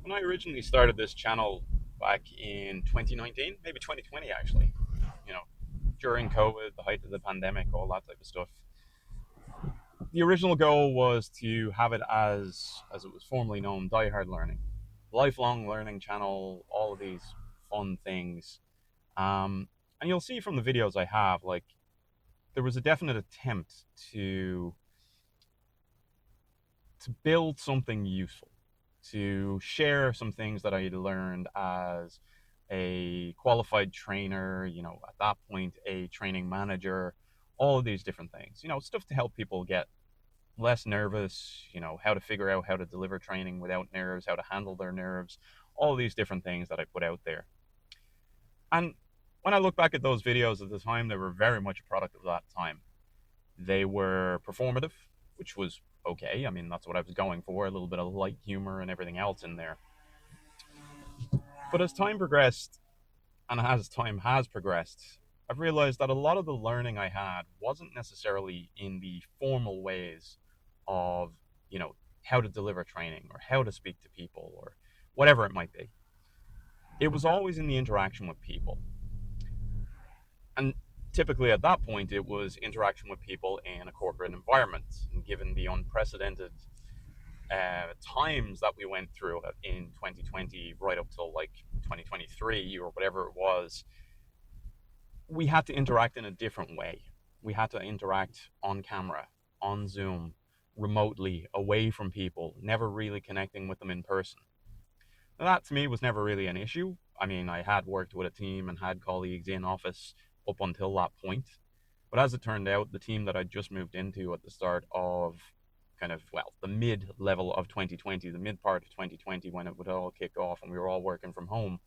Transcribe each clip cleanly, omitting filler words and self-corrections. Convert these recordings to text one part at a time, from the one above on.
When I originally started this channel back in 2019, maybe 2020 actually, you know, during COVID, the height of the pandemic, all that type of stuff. The original goal was to have it as it was formerly known, Die Hard Learning, lifelong learning channel, all of these fun things. And you'll see from the videos I have, like there was a definite attempt to build something useful, to share some things that I had learned as a qualified trainer, at that point, a training manager, all of these different things, stuff to help people get less nervous, how to figure out how to deliver training without nerves, how to handle their nerves, all of these different things that I put out there. And when I look back at those videos at the time, they were very much a product of that time. They were performative, which was okay. I mean, that's what I was going for, a little bit of light humor and everything else in there. But as time progressed, and as time has progressed, I've realized that a lot of the learning I had wasn't necessarily in the formal ways of, how to deliver training or how to speak to people or whatever it might be. It was always in the interaction with people. And typically at that point, it was interaction with people in a corporate environment. And given the unprecedented times that we went through in 2020 right up till like 2023 or whatever it was, we had to interact in a different way. We had to interact on camera, on Zoom, remotely, away from people, never really connecting with them in person. Now, that to me was never really an issue. I mean, I had worked with a team and had colleagues in office up until that point. But as it turned out, the team that I just moved into at the start of the mid level of 2020, the mid part of 2020, when it would all kick off and we were all working from home,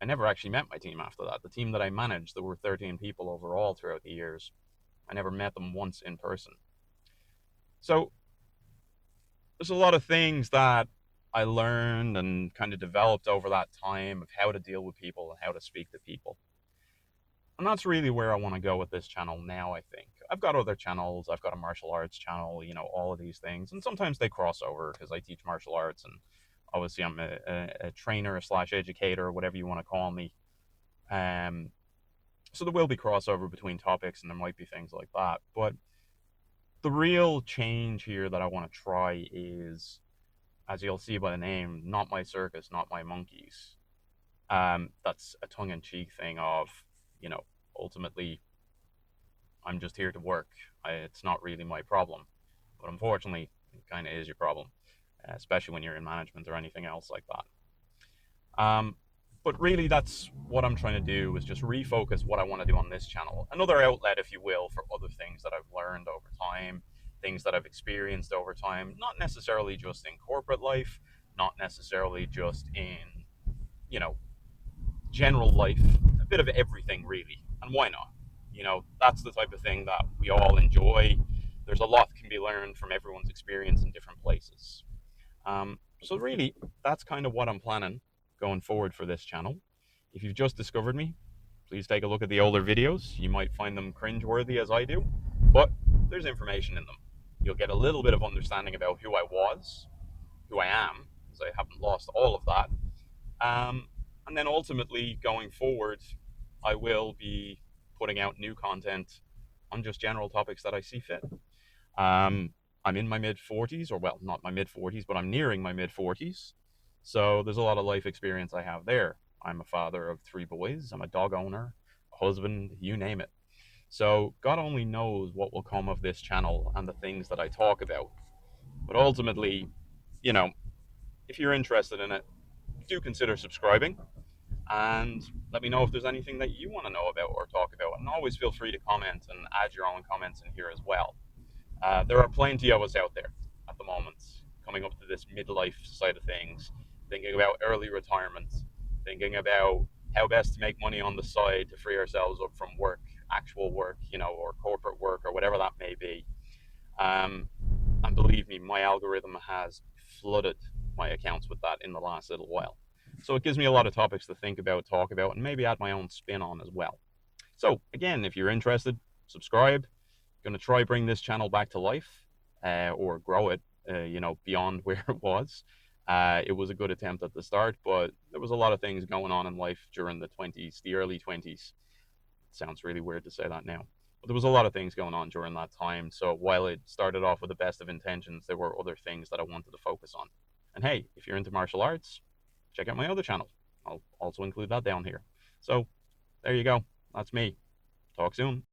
I never actually met my team after that. The team that I managed, there were 13 people overall throughout the years. I never met them once in person. So there's a lot of things that I learned and kind of developed over that time of how to deal with people and how to speak to people. And that's really where I want to go with this channel now, I think. I've got other channels. I've got a martial arts channel, all of these things. And sometimes they cross over because I teach martial arts and obviously I'm a trainer slash educator, whatever you want to call me. So there will be crossover between topics and there might be things like that. But the real change here that I want to try is, as you'll see by the name, not my circus, not my monkeys. That's a tongue-in-cheek thing of, ultimately, I'm just here to work. It's not really my problem. But unfortunately, it kind of is your problem, especially when you're in management or anything else like that. But really, that's what I'm trying to do, is just refocus what I want to do on this channel. Another outlet, if you will, for other things that I've learned over time, things that I've experienced over time, not necessarily just in corporate life, not necessarily just in, you know, general life, a bit of everything really. And why not? That's the type of thing that we all enjoy. There's a lot that can be learned from everyone's experience in different places. So really, that's kind of what I'm planning going forward for this channel. If you've just discovered me, please take a look at the older videos. You might find them cringeworthy as I do, but there's information in them. You'll get a little bit of understanding about who I was, who I am, because I haven't lost all of that. And then ultimately, going forward, I will be putting out new content on just general topics that I see fit. I'm in my mid 40s, or well, not my mid 40s, but I'm nearing my mid 40s. So there's a lot of life experience I have there. I'm a father of 3 boys. I'm a dog owner, a husband, you name it. So God only knows what will come of this channel and the things that I talk about. But ultimately, you know, if you're interested in it, do consider subscribing and let me know if there's anything that you want to know about or talk about. And always feel free to comment and add your own comments in here as well. There are plenty of us out there at the moment coming up to this midlife side of things, thinking about early retirement, thinking about how best to make money on the side to free ourselves up from work, actual work, or corporate work or whatever that may be. And believe me, my algorithm has flooded my accounts with that in the last little while. So it gives me a lot of topics to think about, talk about, and maybe add my own spin on as well. So again, if you're interested, subscribe. Going to try bring this channel back to life, or grow it, beyond where it was. It was a good attempt at the start, but there was a lot of things going on in life during the early 20s. It sounds really weird to say that now. But there was a lot of things going on during that time. So while it started off with the best of intentions, there were other things that I wanted to focus on. And hey, if you're into martial arts, check out my other channel. I'll also include that down here. So there you go. That's me. Talk soon.